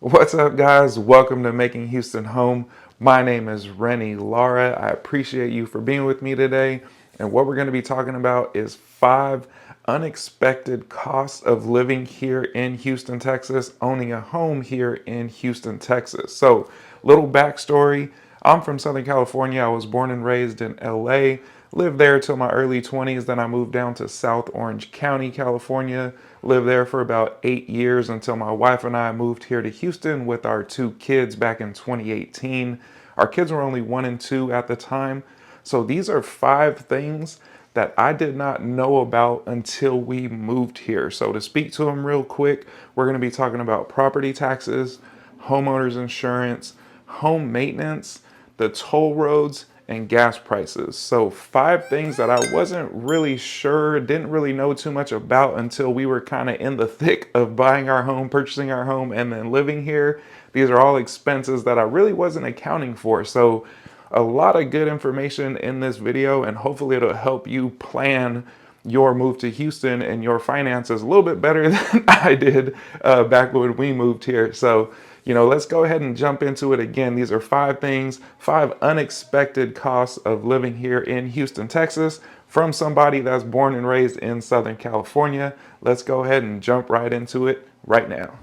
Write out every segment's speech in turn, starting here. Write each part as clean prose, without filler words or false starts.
What's up, guys? Welcome to Making Houston Home. My name is Rene. Lara, I appreciate you for being with me today. And what we're going to be talking about is 5 unexpected costs of living here in Houston, Texas, owning a home here in Houston, Texas. So, little backstory. I'm from Southern California. I was born and raised in LA, lived there till my early 20s. Then I moved down to South Orange County, California, lived there for about 8 years until my wife and I moved here to Houston with our 2 kids back in 2018. Our kids were only 1 and 2 at the time. So these are 5 things that I did not know about until we moved here. So to speak to them real quick, we're going to be talking about property taxes, homeowners insurance, home maintenance, the toll roads, and gas prices. So 5 things that I wasn't really sure, didn't really know too much about until we were kind of in the thick of buying our home, purchasing our home, and then living here. These are all expenses that I really wasn't accounting for. So a lot of good information in this video, and hopefully it'll help you plan your move to Houston and your finances a little bit better than I did back when we moved here. So, let's go ahead and jump into it again. These are 5 things, 5 unexpected costs of living here in Houston, Texas, from somebody that's born and raised in Southern California. Let's go ahead and jump right into it right now.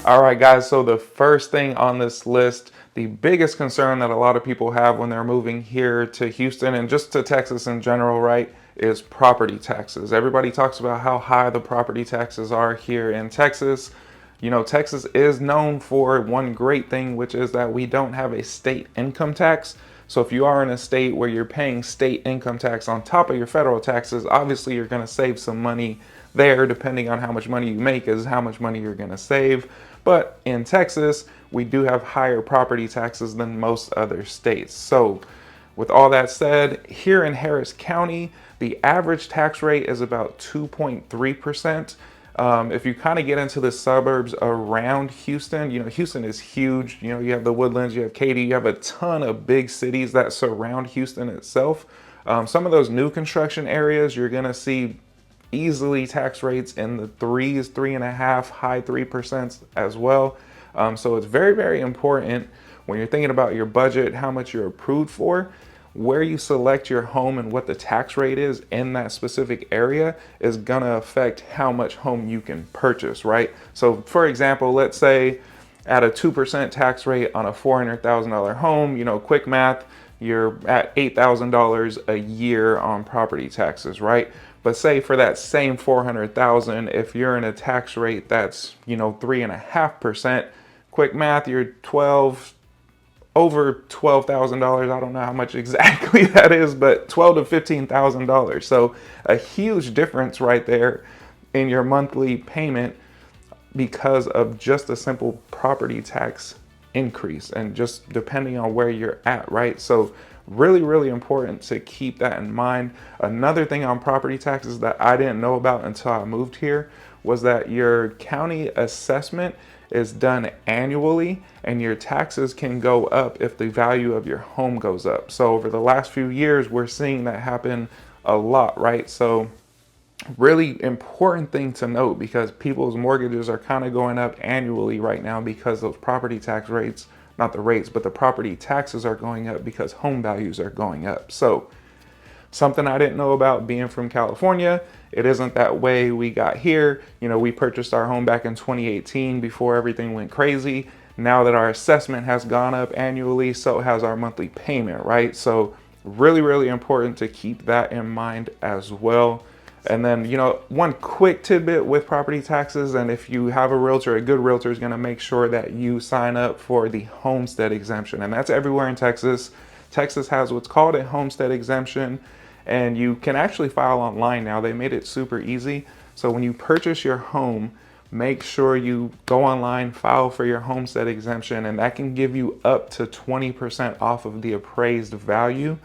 All right, guys, so the first thing on this list, the biggest concern that a lot of people have when they're moving here to Houston and just to Texas in general, right, is property taxes. Everybody talks about how high the property taxes are here in Texas. Texas is known for one great thing, which is that we don't have a state income tax. So if you are in a state where you're paying state income tax on top of your federal taxes, obviously you're going to save some money there. Depending on how much money you make is how much money you're going to save. But in Texas, we do have higher property taxes than most other states. So with all that said, here in Harris County, the average tax rate is about 2.3%. If you kind of get into the suburbs around Houston, Houston is huge. You have the Woodlands, you have Katy, you have a ton of big cities that surround Houston itself. Some of those new construction areas, you're going to see easily tax rates in the 3s, 3.5, high 3% as well. So it's very, very important when you're thinking about your budget, how much you're approved for, where you select your home and what the tax rate is in that specific area is gonna affect how much home you can purchase, right? So for example, let's say at a 2% tax rate on a $400,000 home, quick math, you're at $8,000 a year on property taxes, right? But say for that same 400,000, if you're in a tax rate that's 3.5%, quick math, you're over $12,000. I don't know how much exactly that is, but $12,000 to $15,000. So a huge difference right there in your monthly payment because of just a simple property tax increase and just depending on where you're at, right? So really, really important to keep that in mind. Another thing on property taxes that I didn't know about until I moved here was that your county assessment is done annually and your taxes can go up if the value of your home goes up. So over the last few years, we're seeing that happen a lot, right? So really important thing to note because people's mortgages are kind of going up annually right now because those property tax rates, not the rates, but the property taxes are going up because home values are going up. So something I didn't know about being from California, it isn't that way we got here. We purchased our home back in 2018 before everything went crazy. Now that our assessment has gone up annually, so has our monthly payment, right? So really, really important to keep that in mind as well. And then, one quick tidbit with property taxes, and if you have a realtor, a good realtor is going to make sure that you sign up for the homestead exemption. And that's everywhere in Texas. Texas has what's called a homestead exemption, and you can actually file online now. They made it super easy. So when you purchase your home, make sure you go online, file for your homestead exemption, and that can give you up to 20% off of the appraised value.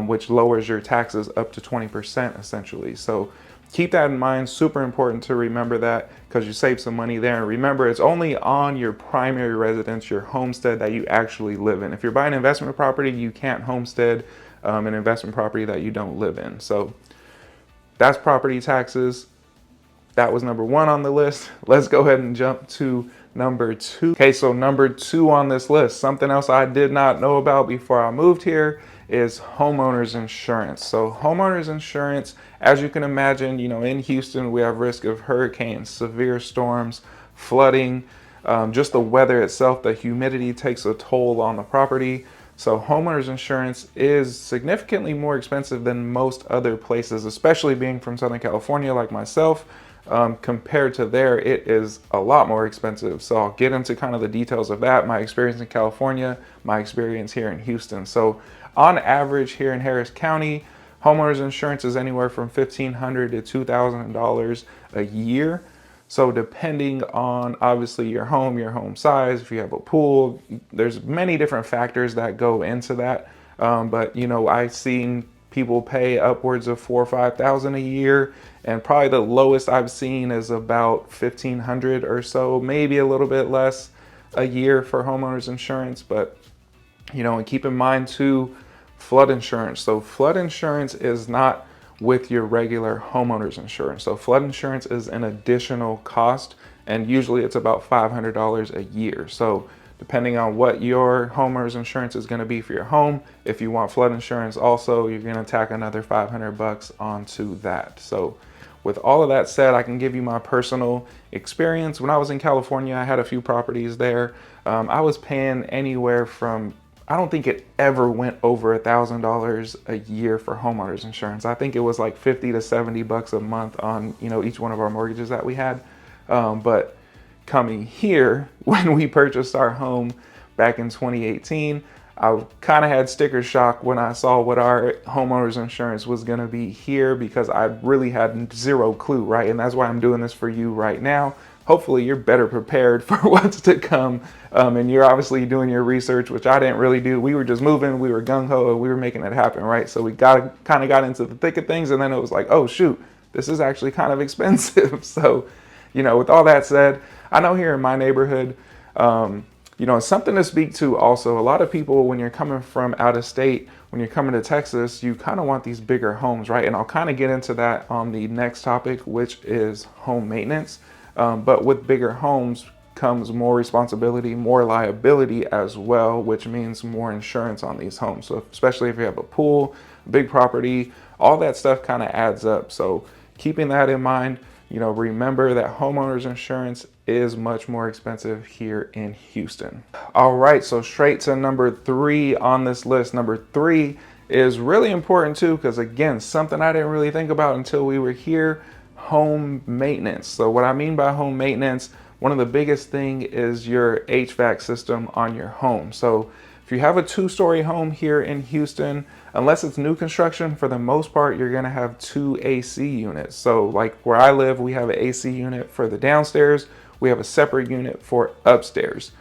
Which lowers your taxes up to 20% essentially. So keep that in mind. Super important to remember that because you save some money there. And remember, it's only on your primary residence, your homestead, that you actually live in. If you're buying investment property, you can't homestead. an investment property that you don't live in. So that's property taxes. That was number one on the list. Let's go ahead and jump to number two. Okay, so number two on this list, something else I did not know about before I moved here is homeowners insurance. So homeowners insurance, as you can imagine, in Houston, we have risk of hurricanes, severe storms, flooding, just the weather itself, the humidity takes a toll on the property. So homeowners insurance is significantly more expensive than most other places, especially being from Southern California like myself. Compared to there, it is a lot more expensive. So I'll get into kind of the details of that, my experience in California, my experience here in Houston. So on average here in Harris County, homeowners insurance is anywhere from $1,500 to $2,000 a year. So depending on obviously your home size, if you have a pool, there's many different factors that go into that. But I've seen people pay upwards of $4,000 or $5,000 a year, and probably the lowest I've seen is about $1,500 or so, maybe a little bit less a year for homeowners insurance. But and keep in mind too, flood insurance. So flood insurance is not with your regular homeowners insurance. So flood insurance is an additional cost, and usually it's about $500 a year. So depending on what your homeowners insurance is going to be for your home, if you want flood insurance also, you're going to tack another $500 onto that. So with all of that said, I can give you my personal experience. When I was in California, I had a few properties there. I was paying anywhere from, I don't think it ever went over $1,000 a year for homeowners insurance. I think it was like 50 to 70 bucks a month on, each one of our mortgages that we had. But coming here, when we purchased our home back in 2018, I kind of had sticker shock when I saw what our homeowners insurance was going to be here, because I really had zero clue, right? And that's why I'm doing this for you right now. Hopefully you're better prepared for what's to come. And you're obviously doing your research, which I didn't really do. We were just moving, we were gung-ho, and we were making it happen, right? So we kind of got into the thick of things, and then it was like, oh shoot, this is actually kind of expensive. So, with all that said, I know here in my neighborhood, it's something to speak to also. A lot of people, when you're coming from out of state, when you're coming to Texas, you kind of want these bigger homes, right? And I'll kind of get into that on the next topic, which is home maintenance. But with bigger homes comes more responsibility, more liability as well, which means more insurance on these homes. So especially if you have a pool, big property, all that stuff kind of adds up. So keeping that in mind, remember that homeowners insurance is much more expensive here in Houston. All right, so straight to number three on this list. Number three is really important too, because again, something I didn't really think about until we were here: home maintenance. So what I mean by home maintenance, one of the biggest thing is your HVAC system on your home. So if you have a 2-story home here in Houston, unless it's new construction, for the most part, you're gonna have 2 AC units. So like where I live, we have an AC unit for the downstairs. We have a separate unit for upstairs.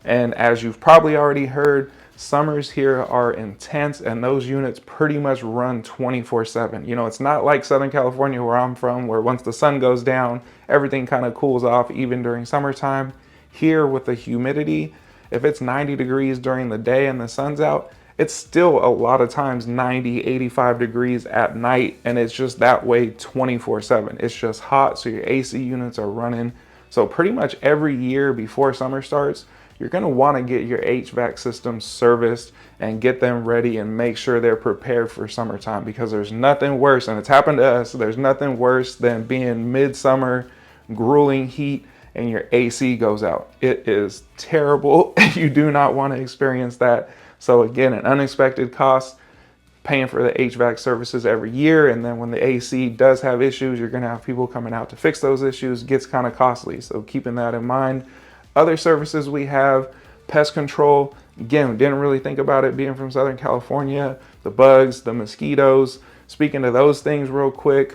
And as you've probably already heard, summers here are intense, and those units pretty much run 24/7. It's not like Southern California where I'm from, where once the sun goes down, everything kind of cools off even during summertime. Here with the humidity, if it's 90 degrees during the day and the sun's out, it's still a lot of times 90, 85 degrees at night, and it's just that way 24/7. It's just hot, so your AC units are running. So pretty much every year before summer starts, you're going to want to get your HVAC systems serviced and get them ready and make sure they're prepared for summertime, because there's nothing worse, and it's happened to us, there's nothing worse than being midsummer, grueling heat, and your AC goes out. It is terrible. You do not want to experience that. So again, an unexpected cost, paying for the HVAC services every year, and then when the AC does have issues, you're going to have people coming out to fix those issues. It gets kind of costly, so keeping that in mind. Other services we have, pest control. Again, didn't really think about it being from Southern California. The bugs, the mosquitoes. Speaking of those things real quick,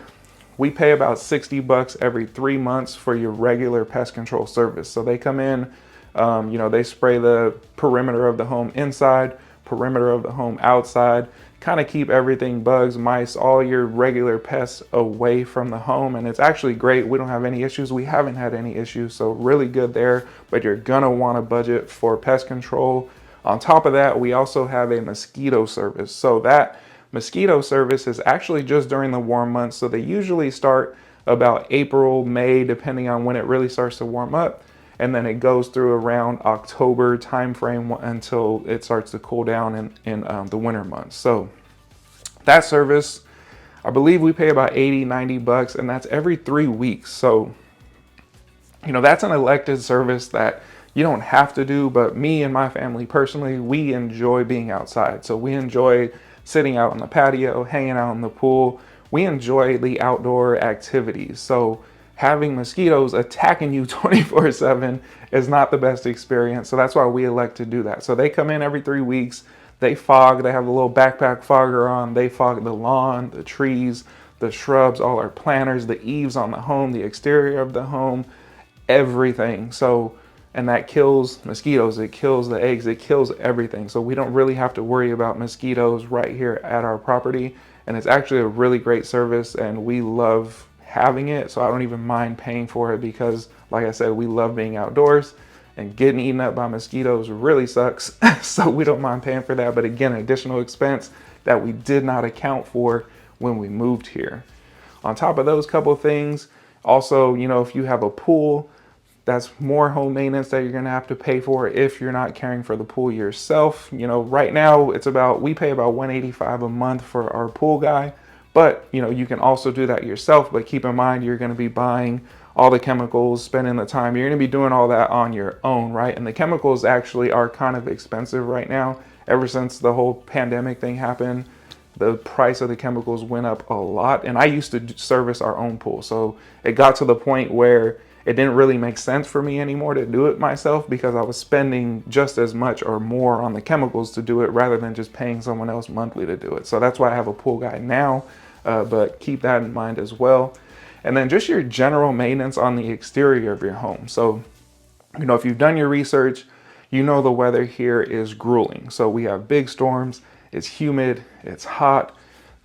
we pay about 60 bucks every 3 months for your regular pest control service. So they come in, they spray the perimeter of the home inside, perimeter of the home outside, kind of keep everything, bugs, mice, all your regular pests away from the home. And it's actually great. We don't have any issues. We haven't had any issues. So really good there, but you're gonna want to budget for pest control. On top of that, we also have a mosquito service. So that Mosquito service is actually just during the warm months. So they usually start about April, May, depending on when it really starts to warm up. And then it goes through around October timeframe until it starts to cool down in the winter months. So that service, I believe we pay about 80, 90 bucks, and that's every 3 weeks. So, that's an elected service that you don't have to do, but me and my family personally, we enjoy being outside. So we enjoy sitting out on the patio, hanging out in the pool. We enjoy the outdoor activities. So having mosquitoes attacking you 24/7 is not the best experience. So that's why we elect to do that. So they come in every 3 weeks. They fog, they have a little backpack fogger on. They fog the lawn, the trees, the shrubs, all our planters, the eaves on the home, the exterior of the home, everything. So, and that kills mosquitoes, it kills the eggs, it kills everything. So we don't really have to worry about mosquitoes right here at our property. And it's actually a really great service, and we love having it. So I don't even mind paying for it because, like I said, we love being outdoors, and getting eaten up by mosquitoes really sucks. So we don't mind paying for that. But again, additional expense that we did not account for when we moved here. On top of those couple of things, also, if you have a pool, that's more home maintenance that you're gonna have to pay for if you're not caring for the pool yourself. Right now we pay about $185 a month for our pool guy, but you can also do that yourself. But keep in mind, you're gonna be buying all the chemicals, spending the time, you're gonna be doing all that on your own, right? And the chemicals actually are kind of expensive right now. Ever since the whole pandemic thing happened, the price of the chemicals went up a lot. And I used to service our own pool. So it got to the point where it didn't really make sense for me anymore to do it myself, because I was spending just as much or more on the chemicals to do it rather than just paying someone else monthly to do it. So that's why I have a pool guy now, but keep that in mind as well. And then just your general maintenance on the exterior of your home. So, if you've done your research, the weather here is grueling. So we have big storms, it's humid, it's hot.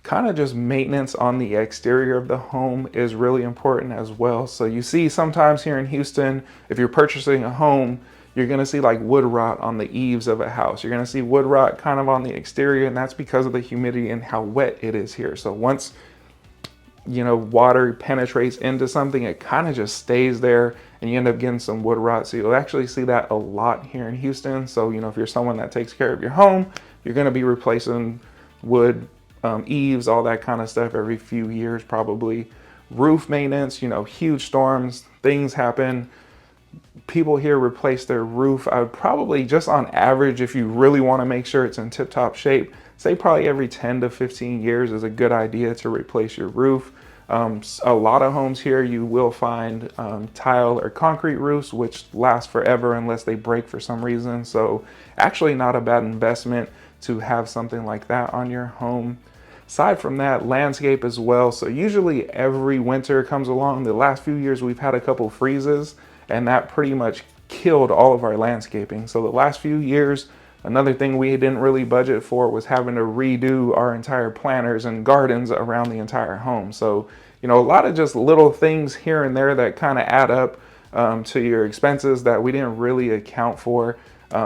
Kind of just maintenance on the exterior of the home is really important as well. So you see sometimes here in Houston, if you're purchasing a home, you're gonna see like wood rot on the eaves of a house. You're gonna see wood rot kind of on the exterior, and that's because of the humidity and how wet it is here. So once water penetrates into something, it kind of just stays there, and you end up getting some wood rot. So you'll actually see that a lot here in Houston. So, if you're someone that takes care of your home, you're going to be replacing wood, eaves, all that kind of stuff every few years, probably. Roof maintenance, huge storms, things happen. People here replace their roof. I would probably, just on average, if you really want to make sure it's in tip-top shape, say probably every 10 to 15 years is a good idea to replace your roof. A lot of homes here, you will find tile or concrete roofs, which last forever unless they break for some reason. So actually not a bad investment to have something like that on your home. Aside from that, landscape as well. So usually every winter comes along. The last few years we've had a couple freezes, and that pretty much killed all of our landscaping. So the last few years, another thing we didn't really budget for was having to redo our entire planters and gardens around the entire home. So, a lot of just little things here and there that kind of add up to your expenses that we didn't really account for.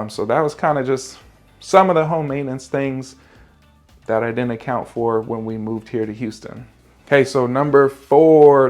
So that was kind of just some of the home maintenance things that I didn't account for when we moved here to Houston. Okay, so number four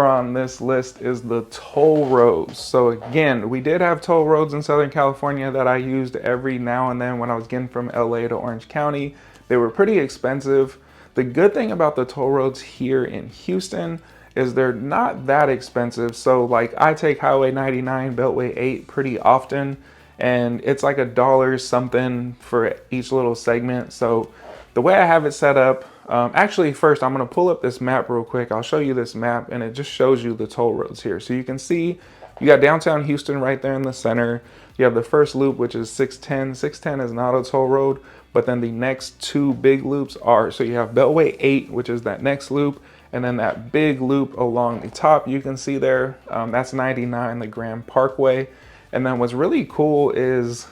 on this list is the toll roads. So again, we did have toll roads in Southern California that I used every now and then when I was getting from LA to Orange County. They were pretty expensive. The good thing about the toll roads here in Houston is they're not that expensive. So like I take Highway 99, Beltway 8 pretty often, and it's like $1 something for each little segment. So the way I have it set up, actually first I'm gonna pull up this map real quick. I'll show you this map, and it just shows you the toll roads here. So you can see you got downtown Houston right there in the center. You have the first loop, which is 610. 610 is not a toll road, but then the next two big loops are. So you have Beltway 8, which is that next loop, and then that big loop along the top you can see there, that's 99, the Grand Parkway. And then what's really cool is,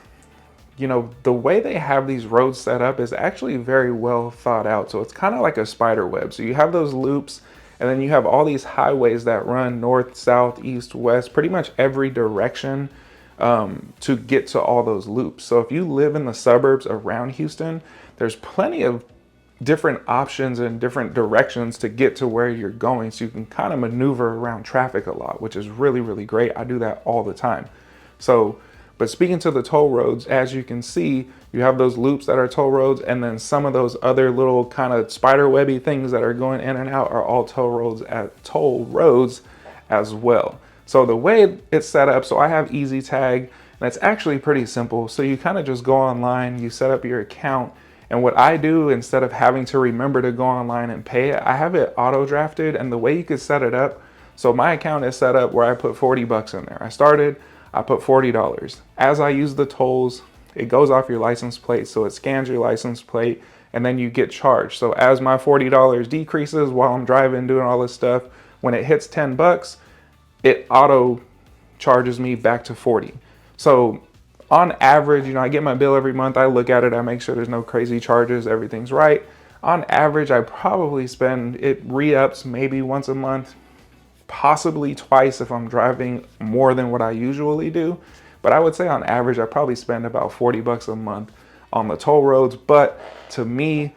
the way they have these roads set up is actually very well thought out. So it's kind of like a spider web. So you have those loops, and then you have all these highways that run north, south, east, west, pretty much every direction to get to all those loops. So if you live in the suburbs around Houston, there's plenty of different options and different directions to get to where you're going. So you can kind of maneuver around traffic a lot, which is really, really great. I do that all the time. So, but speaking to the toll roads, as you can see, you have those loops that are toll roads, and then some of those other little kind of spider webby things that are going in and out are all toll roads as well. So the way it's set up, so I have Easy Tag, and it's actually pretty simple. So you kind of just go online, you set up your account, and what I do, instead of having to remember to go online and pay it, I have it auto drafted. And the way you could set it up, so my account is set up where I put 40 bucks in there. I put $40. As I use the tolls, it goes off your license plate. So it scans your license plate and then you get charged. So as my $40 decreases while I'm driving, doing all this stuff, when it hits 10 bucks, it auto charges me back to 40. So on average, I get my bill every month. I look at it, I make sure there's no crazy charges, everything's right. On average, I probably spend, it re-ups maybe once a month, possibly twice if I'm driving more than what I usually do. But I would say on average, I probably spend about 40 bucks a month on the toll roads. But to me,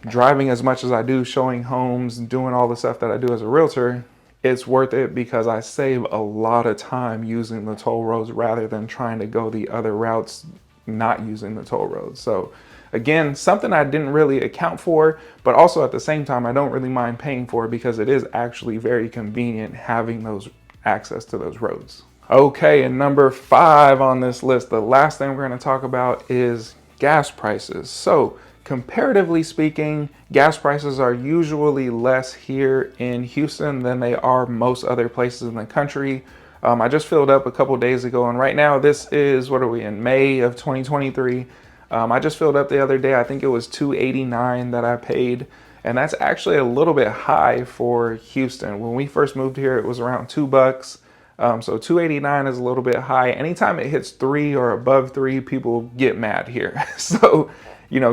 driving as much as I do, showing homes, doing all the stuff that I do as a realtor, it's worth it because I save a lot of time using the toll roads rather than trying to go the other routes not using the toll roads. So again, something I didn't really account for, but also at the same time, I don't really mind paying for because it is actually very convenient having those access to those roads. Okay, and number 5 on this list, the last thing we're going to talk about is gas prices. So comparatively speaking, gas prices are usually less here in Houston than they are most other places in the country. I just filled up a couple days ago, and right now this is, what are we in, May of 2023. I just filled up the other day. I think it was $2.89 that I paid, and that's actually a little bit high for Houston. When we first moved here, it was around $2. So $2.89 is a little bit high. Anytime it hits 3 or above 3, people get mad here. So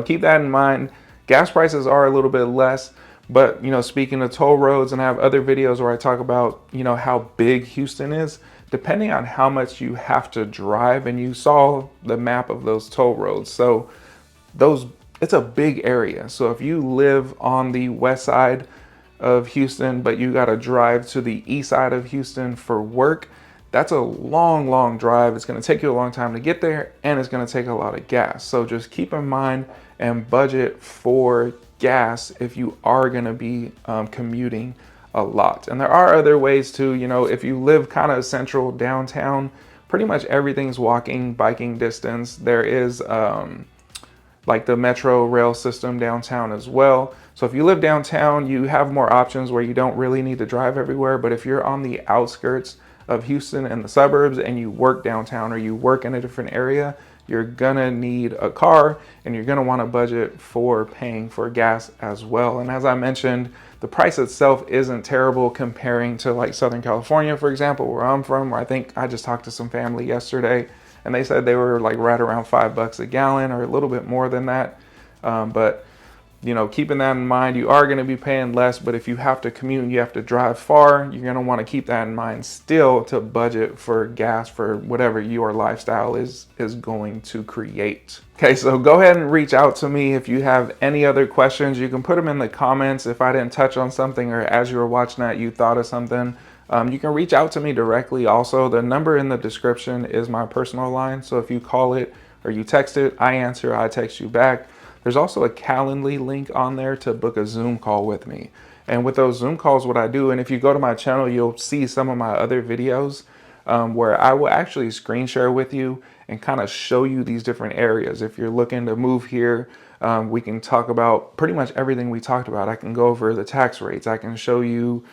keep that in mind. Gas prices are a little bit less, but speaking of toll roads, and I have other videos where I talk about how big Houston is, depending on how much you have to drive. And you saw the map of those toll roads, so it's a big area. So if you live on the west side of Houston, but you got to drive to the east side of Houston for work, that's a long drive. It's going to take you a long time to get there, and it's going to take a lot of gas. So just keep in mind and budget for gas if you are going to be commuting a lot. And there are other ways too. If you live kind of central downtown, pretty much everything's walking, biking distance. There is like the metro rail system downtown as well. So if you live downtown, you have more options where you don't really need to drive everywhere. But if you're on the outskirts of Houston and the suburbs and you work downtown or you work in a different area, you're gonna need a car, and you're gonna wanna budget for paying for gas as well. And as I mentioned, the price itself isn't terrible comparing to like Southern California, for example, where I'm from, where I think I just talked to some family yesterday and they said they were like right around $5 a gallon or a little bit more than that. But keeping that in mind, you are going to be paying less, but if you have to commute and you have to drive far, you're going to want to keep that in mind still to budget for gas for whatever your lifestyle is going to create. Okay, so go ahead and reach out to me if you have any other questions. You can put them in the comments if I didn't touch on something, or as you were watching that, you thought of something. You can reach out to me directly. Also, the number in the description is my personal line. So if you call it or you text it, I answer, I text you back. There's also a Calendly link on there to book a Zoom call with me. And with those Zoom calls, what I do, and if you go to my channel, you'll see some of my other videos where I will actually screen share with you and kind of show you these different areas. If you're looking to move here, we can talk about pretty much everything we talked about. I can go over the tax rates. I can show you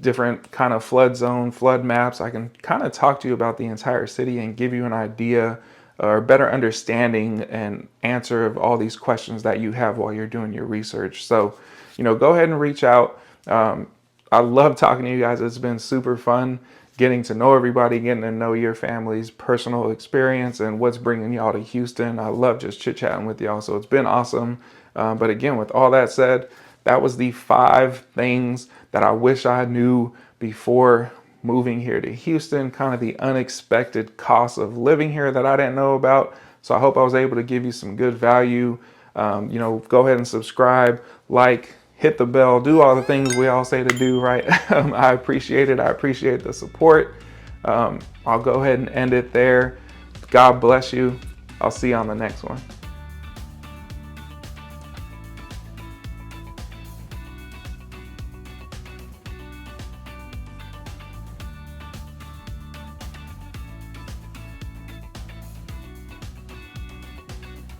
different kind of flood zone, flood maps. I can kind of talk to you about the entire city and give you an idea or better understanding and answer of all these questions that you have while you're doing your research. So, go ahead and reach out. I love talking to you guys. It's been super fun getting to know everybody, getting to know your family's personal experience and what's bringing y'all to Houston. I love just chit chatting with y'all. So it's been awesome. But again, with all that said, that was the 5 things that I wish I knew before moving here to Houston, kind of the unexpected cost of living here that I didn't know about. So I hope I was able to give you some good value. You know, go ahead and subscribe, like, hit the bell, do all the things we all say to do, right? I appreciate it. I appreciate the support. I'll go ahead and end it there. God bless you. I'll see you on the next one.